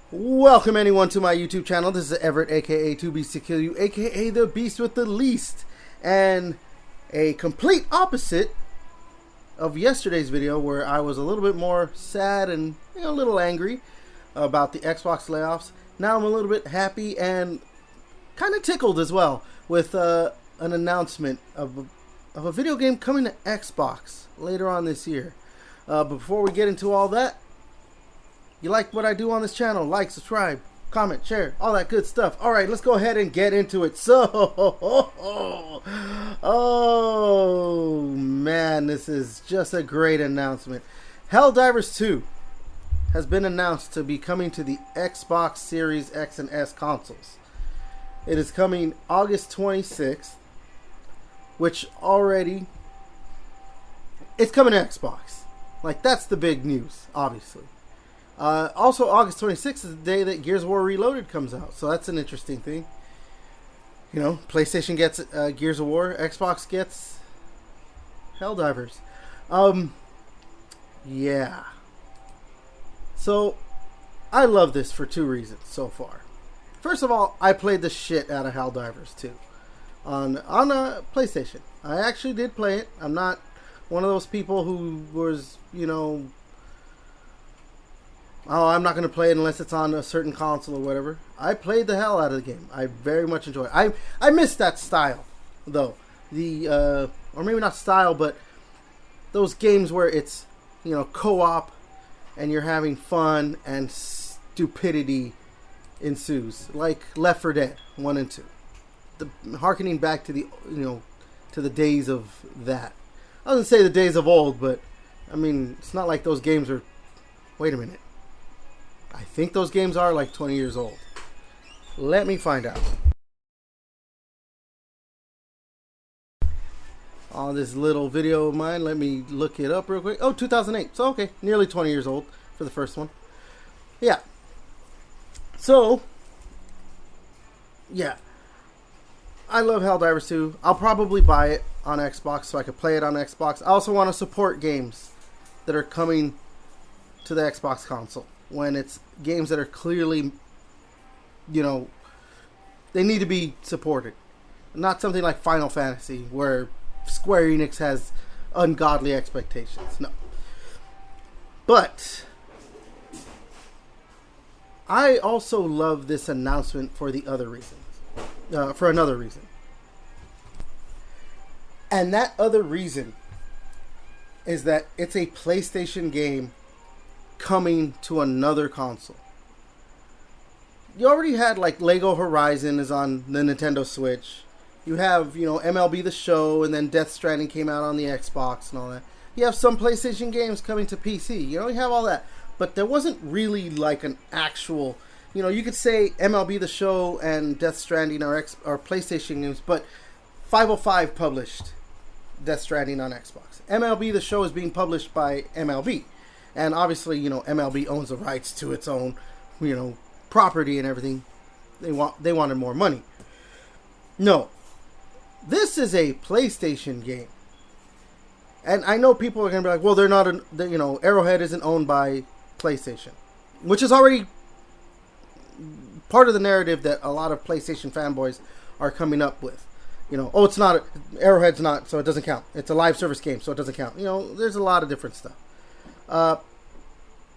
Welcome anyone to my YouTube channel. This is Everett, aka 2Beast to Kill You, aka the Beast with the Least, and a complete opposite of yesterday's video where I was a little bit more sad and a little angry about the Xbox layoffs. Now I'm a little bit happy and kind of tickled as well with an announcement of a video game coming to Xbox later on this year. But before we get into all that, you like what I do on this channel, like, subscribe, comment, share, all that good stuff. Alright, let's go ahead and get into it. So, oh man, this is just a great announcement. Helldivers 2 has been announced to be coming to the Xbox Series X and S consoles. It is coming August 26th, which already, it's coming to Xbox. Like, that's the big news, obviously. Also, August 26th is the day that Gears of War Reloaded comes out, so that's an interesting thing. You know, PlayStation gets Gears of War, Xbox gets Helldivers. Yeah. So, I love this for two reasons so far. First of all, I played the shit out of Helldivers 2 on a PlayStation. I actually did play it. I'm not one of those people who was, oh, I'm not going to play it unless it's on a certain console or whatever. I played the hell out of the game. I very much enjoyed it. I miss that style, though. Or maybe not style, but those games where it's, co-op and you're having fun and stupidity ensues. Like Left 4 Dead 1 and 2. Harkening back to to the days of that. I wouldn't say the days of old, but, I mean, it's not like those games are... Wait a minute. I think those games are like 20 years old. Let me find out. On this little video of mine, let me look it up real quick. Oh, 2008. So, okay. Nearly 20 years old for the first one. Yeah. So, yeah. I love Helldivers 2. I'll probably buy it on Xbox so I can play it on Xbox. I also want to support games that are coming to the Xbox console. When it's games that are clearly, they need to be supported. Not something like Final Fantasy, where Square Enix has ungodly expectations. No. But I also love this announcement for the other reasons. For another reason. And that other reason is that it's a PlayStation game coming to another console. You already had like Lego Horizon is on the Nintendo Switch. You have, MLB The Show, and then Death Stranding came out on the Xbox and all that. You have some PlayStation games coming to PC. You have all that. But there wasn't really like an actual, you could say MLB The Show and Death Stranding are PlayStation games, but 505 published Death Stranding on Xbox. MLB The Show is being published by MLB. And obviously, MLB owns the rights to its own, property and everything. They wanted more money. No. This is a PlayStation game. And I know people are going to be like, well, they're not, Arrowhead isn't owned by PlayStation. Which is already part of the narrative that a lot of PlayStation fanboys are coming up with. Oh, it's not, Arrowhead's not, so it doesn't count. It's a live service game, so it doesn't count. There's a lot of different stuff.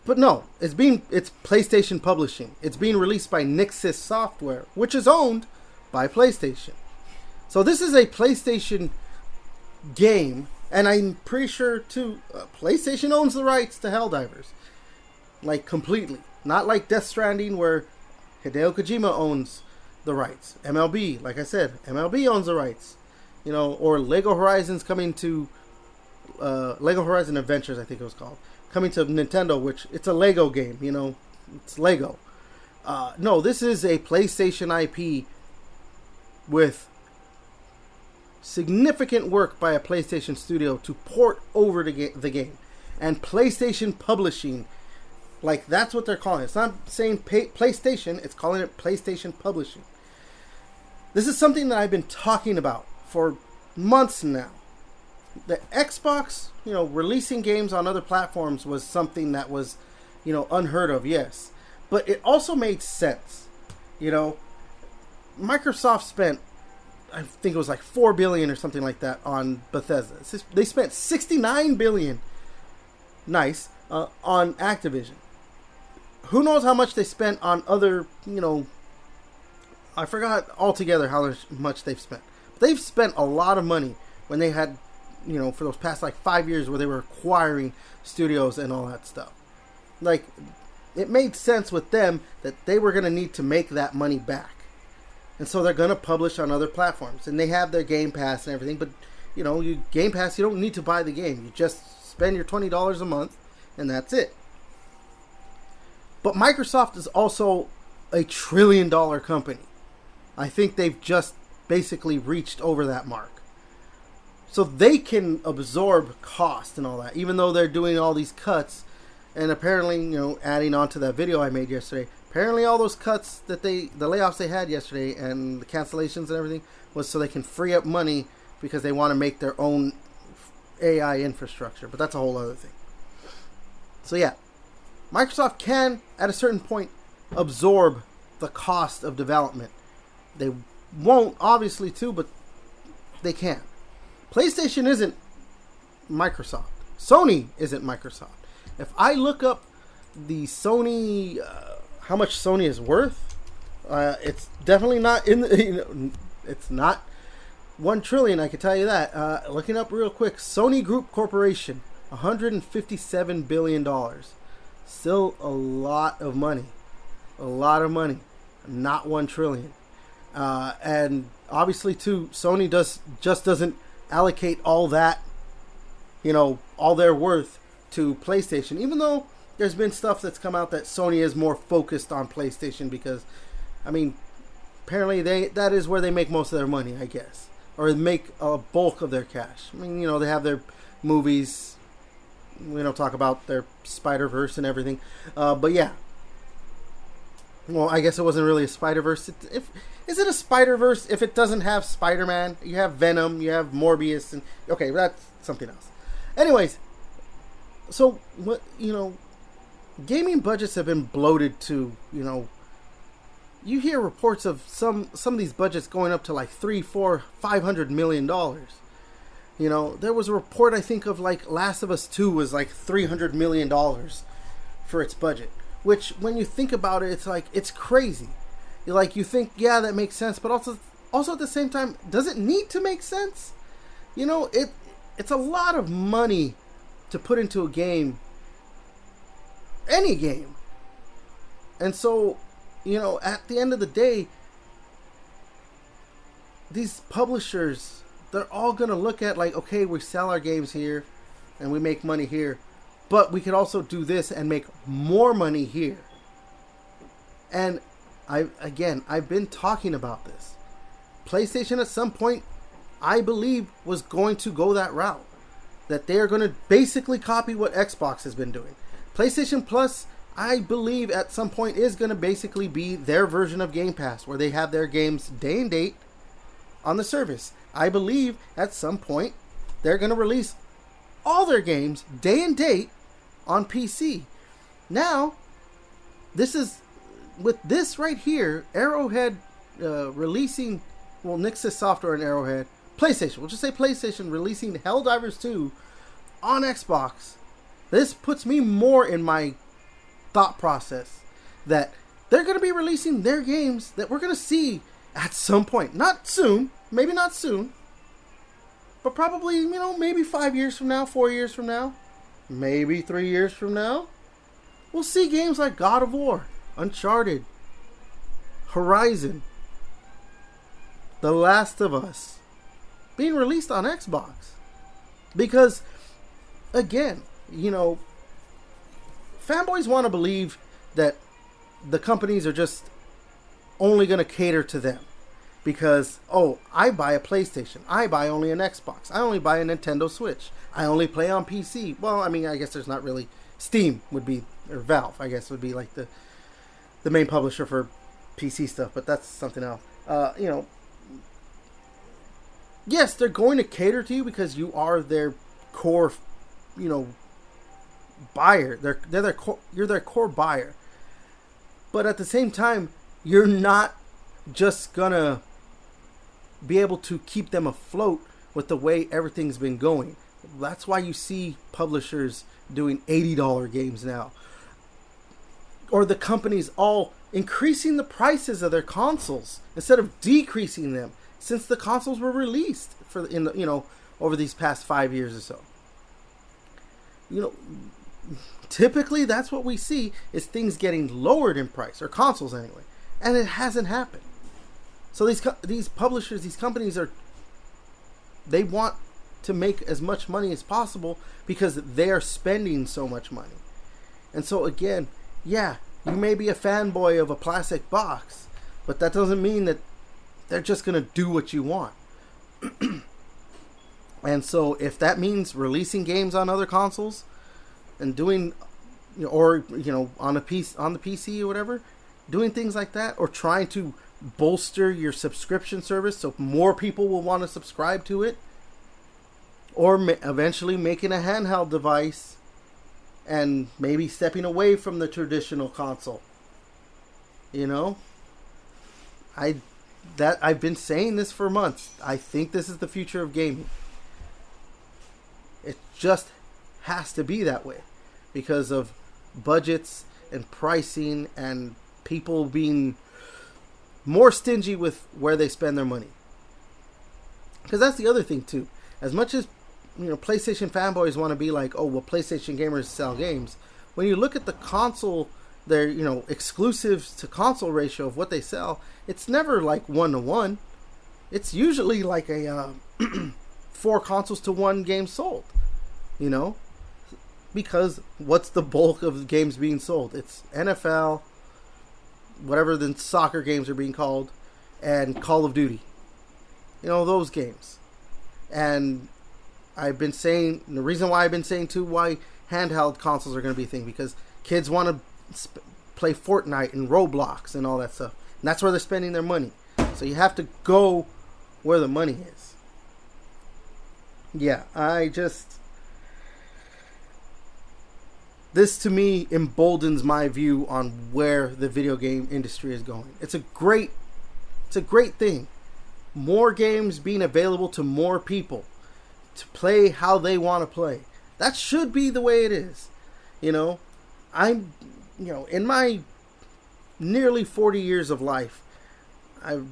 But no, it's PlayStation publishing. It's being released by Nixxes Software, which is owned by PlayStation. So this is a PlayStation game, and I'm pretty sure too, PlayStation owns the rights to Helldivers, like completely. Not like Death Stranding, where Hideo Kojima owns the rights. MLB, like I said, MLB owns the rights. Or Lego Horizon's coming to Lego Horizon Adventures, I think it was called. Coming to Nintendo, which it's a Lego game, it's Lego. No, this is a PlayStation IP with significant work by a PlayStation studio to port over the game. And PlayStation Publishing, like that's what they're calling it. It's not saying PlayStation, it's calling it PlayStation Publishing. This is something that I've been talking about for months now. The Xbox, releasing games on other platforms was something that was, unheard of, yes. But it also made sense. You know, Microsoft spent, I think it was like $4 billion or something like that on Bethesda. They spent $69 billion, nice, on Activision. Who knows how much they spent on other, you know, I forgot altogether how much they've spent. They've spent a lot of money when they had, you know, for those past like 5 years where they were acquiring studios and all that stuff. Like, it made sense with them that they were going to need to make that money back. And so they're going to publish on other platforms. And they have their Game Pass and everything. But, you know, Game Pass, you don't need to buy the game. You just spend your $20 a month and that's it. But Microsoft is also a $1 trillion company. I think they've just basically reached over that mark. So they can absorb cost and all that, even though they're doing all these cuts. And apparently, you know, adding on to that video I made yesterday, apparently all those cuts that the layoffs they had yesterday and the cancellations and everything was so they can free up money because they want to make their own AI infrastructure. But that's a whole other thing. So yeah, Microsoft can, at a certain point, absorb the cost of development. They won't, obviously, too, but they can. PlayStation isn't Microsoft. Sony isn't Microsoft. If I look up the Sony, how much Sony is worth, it's definitely not in the, you know, it's not 1 trillion, I can tell you that. Looking up real quick, Sony Group Corporation, $157 billion. Still a lot of money. A lot of money. Not 1 trillion. And obviously, too, Sony just doesn't allocate all that, you know, all their worth to PlayStation. Even though there's been stuff that's come out that Sony is more focused on PlayStation because, I mean, apparently that is where they make most of their money, I guess. Or make a bulk of their cash. I mean, you know, they have their movies. We don't talk about their Spider-Verse and everything. But yeah. Well, I guess it wasn't really a Spider-Verse. Is it a Spider-Verse if it doesn't have Spider-Man? You have Venom, you have Morbius, and okay, that's something else. Anyways, so what, you know, gaming budgets have been bloated to, you know, you hear reports of some of these budgets going up to like $300, $400, $500 million. You know, there was a report, I think, of like Last of Us 2 was like $300 million for its budget. Which, when you think about it, it's like, it's crazy. Like, you think, yeah, that makes sense, but also at the same time, does it need to make sense? You know, it's a lot of money to put into a game, any game. And so, you know, at the end of the day, these publishers, they're all going to look at like, okay, we sell our games here and we make money here, but we could also do this and make more money here. And I've been talking about this. PlayStation at some point, I believe, was going to go that route. That they are going to basically copy what Xbox has been doing. PlayStation Plus, I believe, at some point is going to basically be their version of Game Pass, where they have their games day and date on the service. I believe at some point they're going to release all their games day and date on PC. Now, this is, with this right here, Arrowhead releasing, well, Nixxes Software and Arrowhead, PlayStation, we'll just say PlayStation releasing Helldivers 2 on Xbox. This puts me more in my thought process that they're going to be releasing their games that we're going to see at some point. Not soon, maybe not soon, but probably, you know, maybe 5 years from now, 4 years from now, maybe 3 years from now. We'll see games like God of War, Uncharted, Horizon, The Last of Us being released on Xbox. Because, again, you know, fanboys want to believe that the companies are just only going to cater to them. Because, oh, I buy a PlayStation. I buy only an Xbox. I only buy a Nintendo Switch. I only play on PC. Well, I mean, I guess there's not really... Steam would be, or Valve, I guess, would be like the main publisher for PC stuff. But that's something else. You know, yes, they're going to cater to you because you are their core, you know, buyer. They're their core, you're their core buyer. But at the same time, you're not just gonna be able to keep them afloat with the way everything's been going. That's why you see publishers doing $80 games now. Or the companies all increasing the prices of their consoles instead of decreasing them since the consoles were released over these past 5 years or so. Typically that's what we see is things getting lowered in price, or consoles anyway, and it hasn't happened. So these publishers, these companies they want to make as much money as possible because they are spending so much money. And so again, yeah, you may be a fanboy of a plastic box, but that doesn't mean that they're just going to do what you want. And so if that means releasing games on other consoles and doing, on the PC or whatever, doing things like that, or trying to bolster your subscription service so more people will want to subscribe to it, or eventually making a handheld device and maybe stepping away from the traditional console. I've been saying this for months. I think this is the future of gaming. It just has to be that way because of budgets and pricing and people being more stingy with where they spend their money. Because that's the other thing too. As much as PlayStation fanboys want to be like, oh, well, PlayStation gamers sell games. When you look at the console, their exclusives to console ratio of what they sell, it's never like 1-to-1. It's usually like a 4 consoles to 1 game sold. Because what's the bulk of games being sold? It's NFL, whatever the soccer games are being called, and Call of Duty. Those games. And I've been saying, the reason why I've been saying too, why handheld consoles are going to be a thing, because kids want to play Fortnite and Roblox and all that stuff. And that's where they're spending their money. So you have to go where the money is. Yeah, this to me emboldens my view on where the video game industry is going. It's a great thing. More games being available to more people to play how they want to play. That should be the way it is. I'm, in my nearly 40 years of life, I've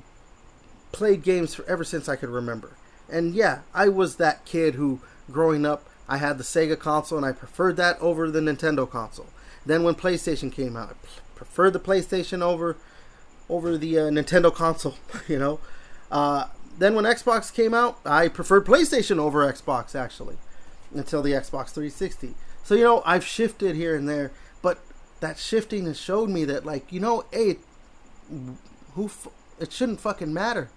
played games ever since I could remember. And yeah, I was that kid who, growing up, I had the Sega console and I preferred that over the Nintendo console. Then when PlayStation came out, I preferred the PlayStation over the Nintendo console, Then when Xbox came out, I preferred PlayStation over Xbox, actually, until the Xbox 360. So, I've shifted here and there, but that shifting has showed me that, hey, it shouldn't fucking matter.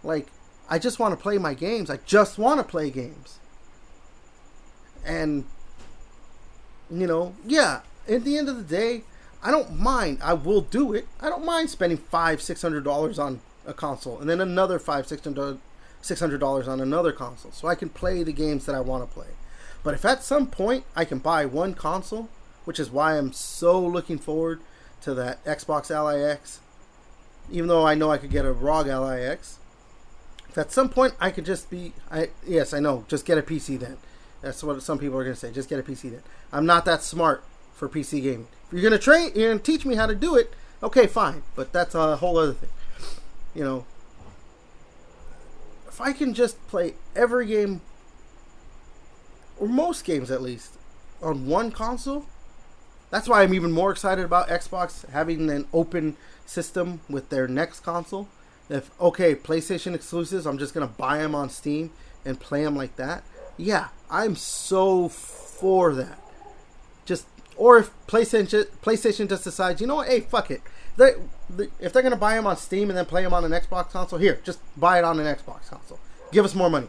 I just want to play my games. I just want to play games. And, yeah, at the end of the day, I don't mind. I will do it. I don't mind spending $500-$600 on a console and then another $600 on another console so I can play the games that I want to play. But if at some point I can buy one console, which is why I'm so looking forward to that Xbox Ally X, even though I know I could get a ROG Ally X, if at some point I could just be, just get a PC then. That's what some people are going to say, just get a PC then. I'm not that smart for PC gaming. If you're going to teach me how to do it, okay, fine, but that's a whole other thing. If I can just play every game, or most games at least, on one console, that's why I'm even more excited about Xbox having an open system with their next console. If, PlayStation exclusives, I'm just going to buy them on Steam and play them like that. Yeah, I'm so for that. Or if PlayStation just decides, hey, fuck it. If they're going to buy them on Steam and then play them on an Xbox console, here, just buy it on an Xbox console. Give us more money.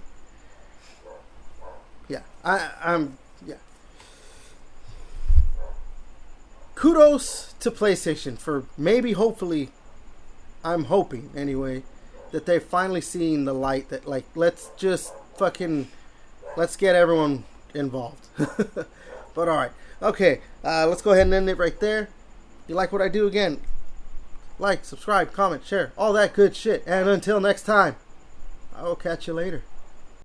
Yeah, yeah. Kudos to PlayStation for hopefully, I'm hoping anyway, that they've finally seen the light that, let's get everyone involved. But alright. Okay, let's go ahead and end it right there. If you like what I do, again, like, subscribe, comment, share, all that good shit. And until next time, I will catch you later.